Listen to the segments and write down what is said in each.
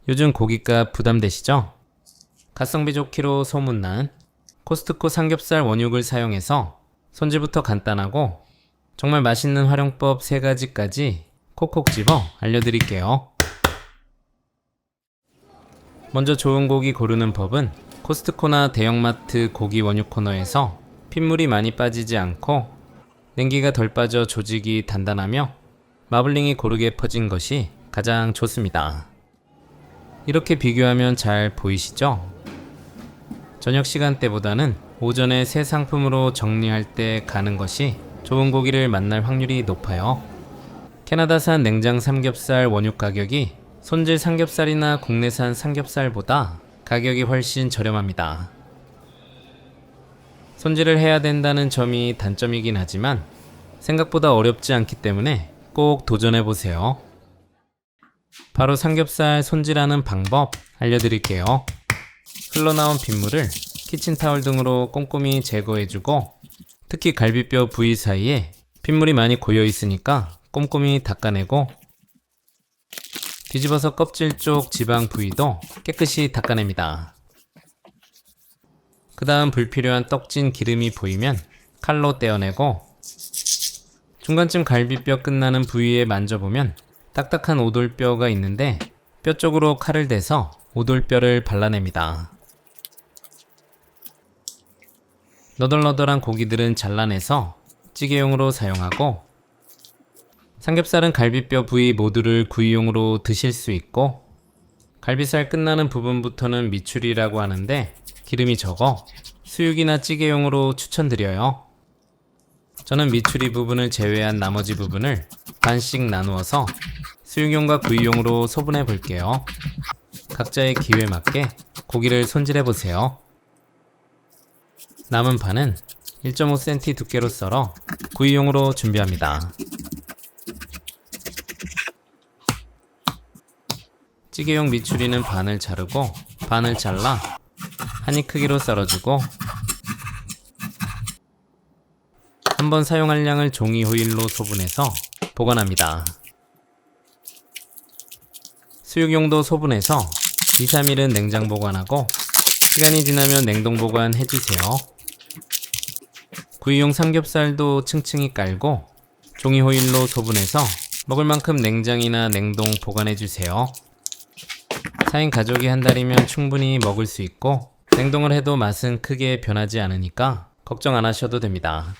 요즘 고깃값 부담되시죠? 가성비 좋기로 소문난 코스트코 삼겹살 원육을 사용해서 손질부터 간단하고 정말 맛있는 활용법 3가지까지 콕콕 집어 알려드릴게요. 먼저 좋은 고기 고르는 법은 코스트코나 대형마트 고기 원육 코너에서 핏물이 많이 빠지지 않고 냉기가 덜 빠져 조직이 단단하며 마블링이 고르게 퍼진 것이 가장 좋습니다. 이렇게 비교하면 잘 보이시죠? 저녁 시간대보다는 오전에 새 상품으로 정리할 때 가는 것이 좋은 고기를 만날 확률이 높아요. 캐나다산 냉장 삼겹살 원육 가격이 손질 삼겹살이나 국내산 삼겹살보다 가격이 훨씬 저렴합니다. 손질을 해야 된다는 점이 단점이긴 하지만 생각보다 어렵지 않기 때문에 꼭 도전해보세요. 바로 삼겹살 손질하는 방법 알려드릴게요. 흘러나온 빗물을 키친타월 등으로 꼼꼼히 제거해주고 특히 갈비뼈 부위 사이에 핏물이 많이 고여 있으니까 꼼꼼히 닦아내고 뒤집어서 껍질 쪽 지방 부위도 깨끗이 닦아냅니다. 그 다음 불필요한 떡진 기름이 보이면 칼로 떼어내고 중간쯤 갈비뼈 끝나는 부위에 만져보면 딱딱한 오돌뼈가 있는데 뼈 쪽으로 칼을 대서 오돌뼈를 발라냅니다. 너덜너덜한 고기들은 잘라내서 찌개용으로 사용하고 삼겹살은 갈비뼈 부위 모두를 구이용으로 드실 수 있고 갈비살 끝나는 부분부터는 미추리라고 하는데 기름이 적어 수육이나 찌개용으로 추천드려요. 저는 미추리 부분을 제외한 나머지 부분을 반씩 나누어서 수육용과 구이용으로 소분해 볼게요. 각자의 기호에 맞게 고기를 손질해 보세요. 남은 판은 1.5cm 두께로 썰어 구이용으로 준비합니다. 찌개용 미추리는 반을 자르고 반을 잘라 한 입 크기로 썰어주고 한번 사용할 양을 종이 호일로 소분해서 보관합니다. 수육용도 소분해서 2-3일은 냉장 보관하고 시간이 지나면 냉동 보관해주세요. 구이용 삼겹살도 층층이 깔고 종이 호일로 소분해서 먹을 만큼 냉장이나 냉동 보관해주세요. 4인 가족이 한 달이면 충분히 먹을 수 있고 냉동을 해도 맛은 크게 변하지 않으니까 걱정 안 하셔도 됩니다.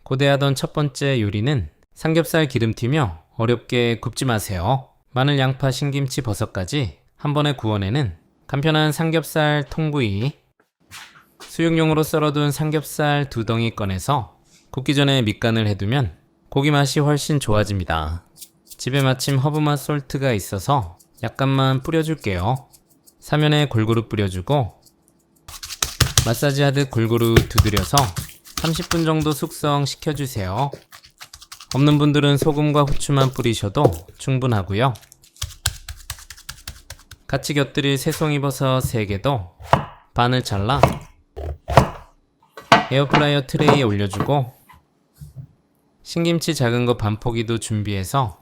고대하던 첫 번째 요리는 삼겹살 기름튀며 어렵게 굽지 마세요. 마늘, 양파, 신김치, 버섯까지 한 번에 구워내는 간편한 삼겹살 통구이. 수육용으로 썰어둔 삼겹살 2덩이 꺼내서 굽기 전에 밑간을 해두면 고기 맛이 훨씬 좋아집니다. 집에 마침 허브맛 솔트가 있어서 약간만 뿌려줄게요. 사면에 골고루 뿌려주고 마사지 하듯 골고루 두드려서 30분 정도 숙성시켜주세요. 없는 분들은 소금과 후추만 뿌리셔도 충분하고요. 같이 곁들일 새송이버섯 3개도 반을 잘라 에어프라이어 트레이에 올려주고 신김치 작은 거 반 포기도 준비해서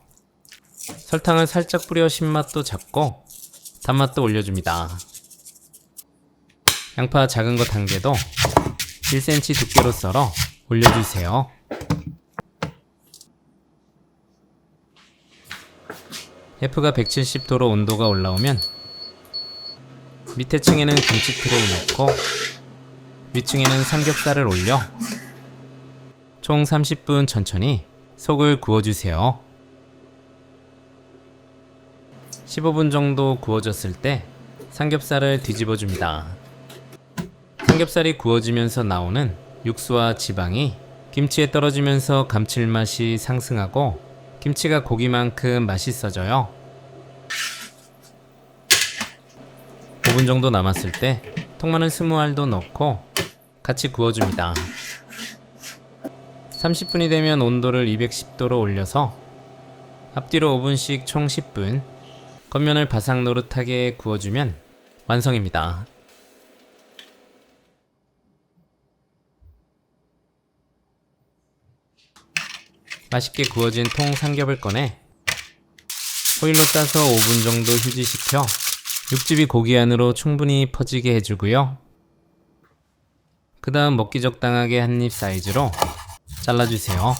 설탕을 살짝 뿌려 신맛도 잡고 단맛도 올려줍니다. 양파 작은 거 1개도 1cm 두께로 썰어 올려주세요. F가 170도로 온도가 올라오면 밑에 층에는 김치 트레이 넣고 위층에는 삼겹살을 올려 총 30분 천천히 속을 구워주세요. 15분 정도 구워졌을 때 삼겹살을 뒤집어줍니다. 삼겹살이 구워지면서 나오는 육수와 지방이 김치에 떨어지면서 감칠맛이 상승하고 김치가 고기만큼 맛있어져요. 5분 정도 남았을 때 통마늘 20알도 넣고 같이 구워줍니다. 30분이 되면 온도를 210도로 올려서 앞뒤로 5분씩 총 10분 겉면을 바삭 노릇하게 구워주면 완성입니다. 맛있게 구워진 통 삼겹을 꺼내 호일로 따서 5분 정도 휴지시켜 육즙이 고기 안으로 충분히 퍼지게 해주고요. 그 다음 먹기 적당하게 한입 사이즈로 잘라주세요.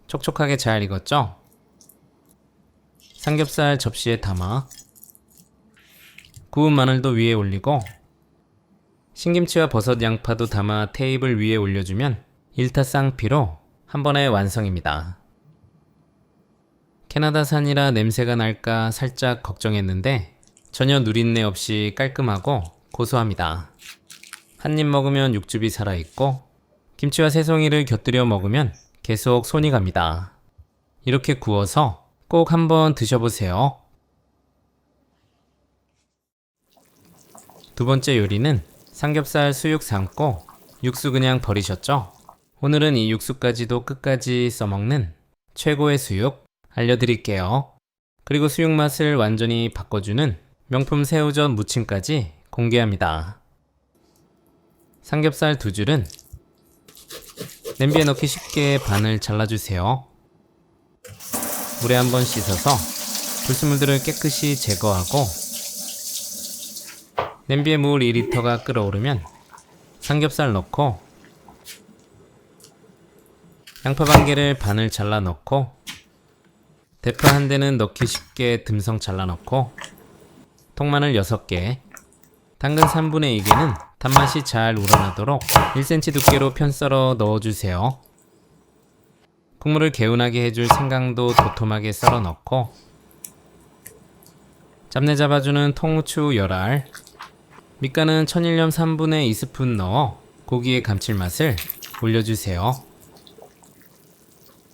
촉촉하게 잘 익었죠? 삼겹살 접시에 담아 구운 마늘도 위에 올리고 신김치와 버섯, 양파도 담아 테이블 위에 올려주면 일타쌍피로 한 번에 완성입니다. 캐나다산이라 냄새가 날까 살짝 걱정했는데 전혀 누린내 없이 깔끔하고 고소합니다. 한 입 먹으면 육즙이 살아있고 김치와 새송이를 곁들여 먹으면 계속 손이 갑니다. 이렇게 구워서 꼭 한번 드셔보세요. 두 번째 요리는 삼겹살 수육 삶고 육수 그냥 버리셨죠? 오늘은 이 육수까지도 끝까지 써먹는 최고의 수육 알려드릴게요. 그리고 수육 맛을 완전히 바꿔주는 명품 새우젓 무침까지 공개합니다. 삼겹살 2줄은 냄비에 넣기 쉽게 반을 잘라주세요. 물에 한번 씻어서 불순물들을 깨끗이 제거하고 냄비에 물 2리터가 끓어오르면 삼겹살 넣고 양파 반 개를 반을 잘라 넣고 대파 한 대는 넣기 쉽게 듬성 잘라 넣고 통마늘 6개, 당근 3분의 2개는 단맛이 잘 우러나도록 1cm 두께로 편 썰어 넣어주세요. 국물을 개운하게 해줄 생강도 도톰하게 썰어 넣고 잡내 잡아주는 통후추 열알, 밑간은 천일염 3분의 2스푼 넣어 고기의 감칠맛을 올려주세요.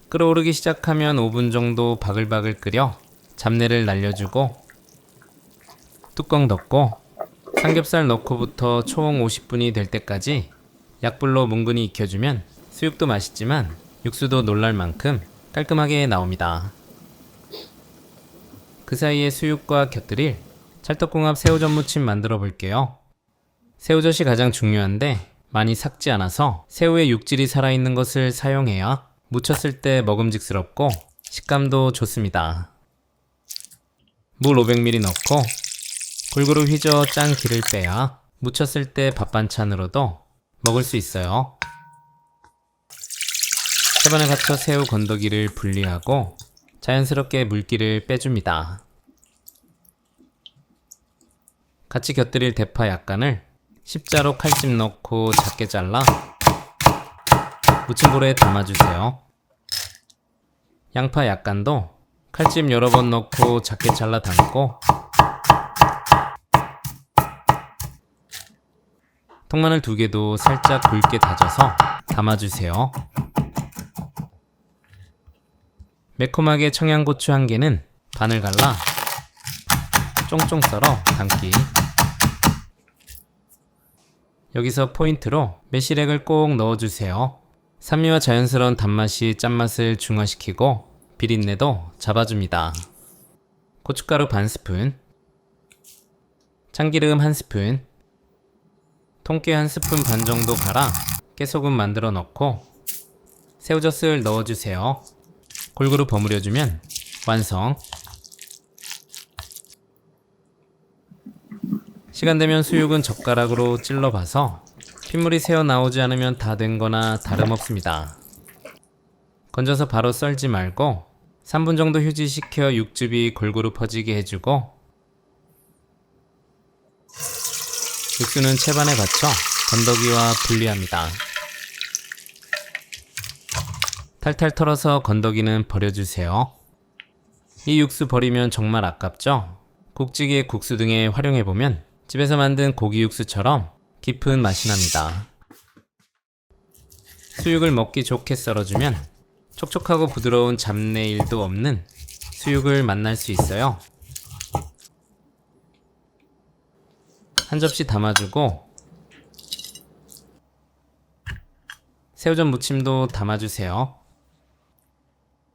끓어오르기 시작하면 5분 정도 바글바글 끓여 잡내를 날려주고 뚜껑 덮고 삼겹살 넣고부터 총 50분이 될 때까지 약불로 뭉근히 익혀주면 수육도 맛있지만 육수도 놀랄 만큼 깔끔하게 나옵니다. 그 사이에 수육과 곁들일 찰떡궁합 새우젓 무침 만들어 볼게요. 새우젓이 가장 중요한데 많이 삭지 않아서 새우의 육질이 살아있는 것을 사용해야 무쳤을 때 먹음직스럽고 식감도 좋습니다. 물 500ml 넣고 골고루 휘저어 짠 기를 빼야 무쳤을 때 밥반찬으로도 먹을 수 있어요. 세번에 받쳐 새우 건더기를 분리하고 자연스럽게 물기를 빼줍니다. 같이 곁들일 대파 약간을 십자로 칼집 넣고 작게 잘라 무침볼에 담아주세요. 양파 약간도 칼집 여러 번 넣고 작게 잘라 담고 통마늘 2개도 살짝 굵게 다져서 담아주세요. 매콤하게 청양고추 1개는 반을 갈라 쫑쫑 썰어 담기. 여기서 포인트로 매실액을 꼭 넣어주세요. 산미와 자연스러운 단맛이 짠맛을 중화시키고 비린내도 잡아줍니다. 고춧가루 반 스푼, 참기름 1스푼, 통깨 1스푼 반 정도 갈아 깨소금 만들어 넣고 새우젓을 넣어주세요. 골고루 버무려주면 완성. 시간 되면 수육은 젓가락으로 찔러봐서 핏물이 새어 나오지 않으면 다 된 거나 다름없습니다. 건져서 바로 썰지 말고 3분 정도 휴지시켜 육즙이 골고루 퍼지게 해주고 육수는 채반에 받쳐 건더기와 분리합니다. 탈탈 털어서 건더기는 버려주세요. 이 육수 버리면 정말 아깝죠? 국찌개, 국수 등에 활용해보면 집에서 만든 고기 육수처럼 깊은 맛이 납니다. 수육을 먹기 좋게 썰어주면 촉촉하고 부드러운 잡내일도 없는 수육을 만날 수 있어요. 한 접시 담아주고 새우젓 무침도 담아주세요.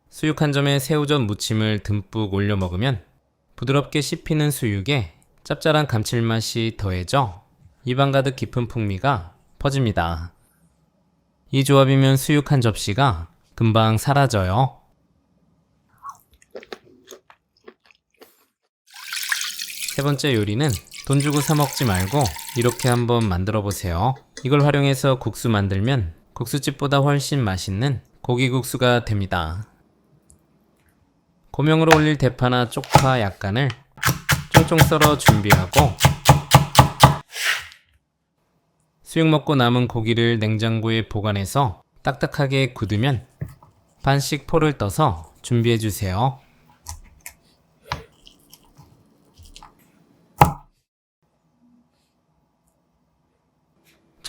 수육 한 점에 새우젓 무침을 듬뿍 올려 먹으면 부드럽게 씹히는 수육에 짭짤한 감칠맛이 더해져 입안 가득 깊은 풍미가 퍼집니다. 이 조합이면 수육 한 접시가 금방 사라져요. 세 번째 요리는 돈 주고 사 먹지 말고 이렇게 한번 만들어 보세요. 이걸 활용해서 국수 만들면 국수집보다 훨씬 맛있는 고기국수가 됩니다. 고명으로 올릴 대파나 쪽파 약간을 쫑쫑 썰어 준비하고 수육 먹고 남은 고기를 냉장고에 보관해서 딱딱하게 굳으면 반씩 포를 떠서 준비해 주세요.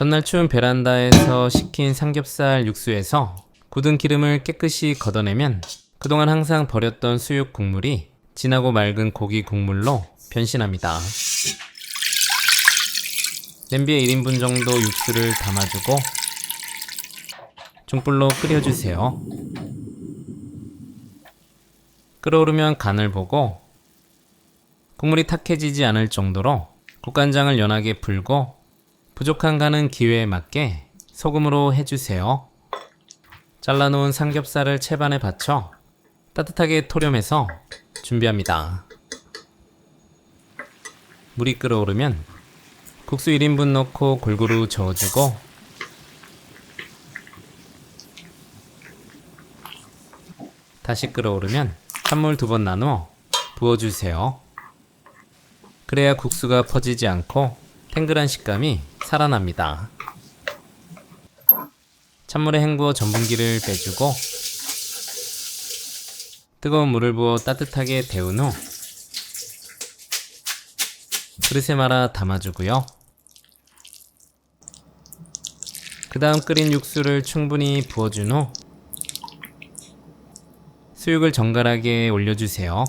전날 추운 베란다에서 식힌 삼겹살 육수에서 굳은 기름을 깨끗이 걷어내면 그동안 항상 버렸던 수육 국물이 진하고 맑은 고기 국물로 변신합니다. 냄비에 1인분 정도 육수를 담아주고 중불로 끓여주세요. 끓어오르면 간을 보고 국물이 탁해지지 않을 정도로 국간장을 연하게 풀고 부족한 간은 기회에 맞게 소금으로 해주세요. 잘라놓은 삼겹살을 채반에 받쳐 따뜻하게 토렴해서 준비합니다. 물이 끓어오르면 국수 1인분 넣고 골고루 저어주고 다시 끓어오르면 찬물 2번 나누어 부어주세요. 그래야 국수가 퍼지지 않고 탱글한 식감이 살아납니다. 찬물에 헹구어 전분기를 빼주고 뜨거운 물을 부어 따뜻하게 데운 후 그릇에 말아 담아주고요. 그 다음 끓인 육수를 충분히 부어준 후 수육을 정갈하게 올려주세요.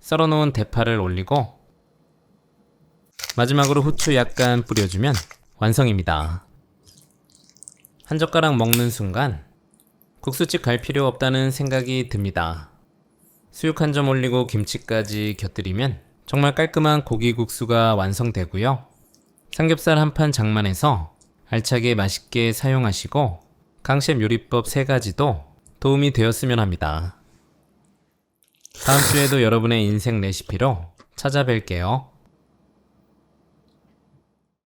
썰어놓은 대파를 올리고 마지막으로 후추 약간 뿌려주면 완성입니다. 한 젓가락 먹는 순간 국수집 갈 필요 없다는 생각이 듭니다. 수육 한 점 올리고 김치까지 곁들이면 정말 깔끔한 고기국수가 완성되고요. 삼겹살 한 판 장만해서 알차게 맛있게 사용하시고 강셰프 요리법 3가지도 도움이 되었으면 합니다. 다음 주에도 여러분의 인생 레시피로 찾아뵐게요.